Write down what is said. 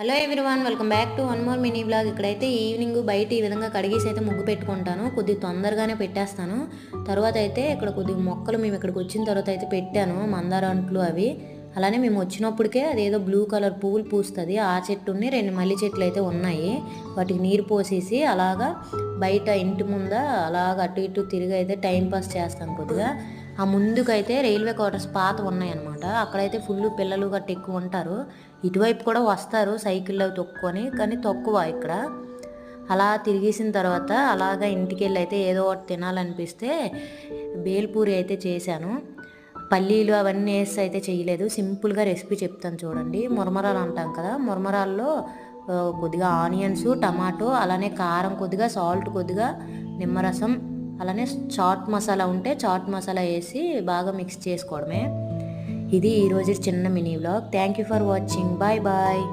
Hello everyone, welcome back to one more mini blog. ఇక్కడైతే evening బయట ఈ విధంగా కడిగేసి అయితే ముగ్గు పెట్టుకుంటాను. కొద్దిగా తొందరగానే పెట్టేస్తాను. తర్వాత అయితే ఇక్కడ కొద్దిగా మొక్కలు మేము ఇక్కడికి వచ్చిన తర్వాత అయితే పెట్టాను, మందార అంట్లు అవి. అలానే మేము వచ్చినప్పటికే అదేదో బ్లూ కలర్ పువ్వులు పూస్తుంది. ఆ చెట్టుని 2 మల్లి చెట్లు అయితే ఉన్నాయి. వాటికి నీరు పోసేసి అలాగా బయట ఇంటి ముంద అలాగ అటు ఇటు తిరిగి అయితే టైంపాస్ చేస్తాను కొద్దిగా. ఆ ముందుకైతే రైల్వే క్వార్టర్స్ పాత ఉన్నాయన్నమాట. అక్కడైతే ఫుల్ పిల్లలు గట్ట ఎక్కువ ఉంటారు. ఇటువైపు కూడా వస్తారు సైకిల్లో తొక్కుని, కానీ తక్కువ ఇక్కడ. అలా తిరిగేసిన తర్వాత అలాగా ఇంటికి వెళ్ళి అయితే ఏదో ఒకటి తినాలనిపిస్తే బేల్పూరి అయితే చేశాను. పల్లీలు అవన్నీ వేసి అయితే చేయలేదు, సింపుల్గా రెసిపీ చెప్తాను చూడండి. మురమరాలు అంటాం కదా, మురమరాల్లో కొద్దిగా ఆనియన్స్, టమాటో, అలానే కారం కొద్దిగా, సాల్ట్ కొద్దిగా, నిమ్మరసం, అలానే చాట్ మసాలా ఉంటే చాట్ మసాలా వేసి బాగా మిక్స్ చేసుకోవడమే. ఇది ఈరోజు చిన్న mini vlog. Thank you for watching. Bye bye.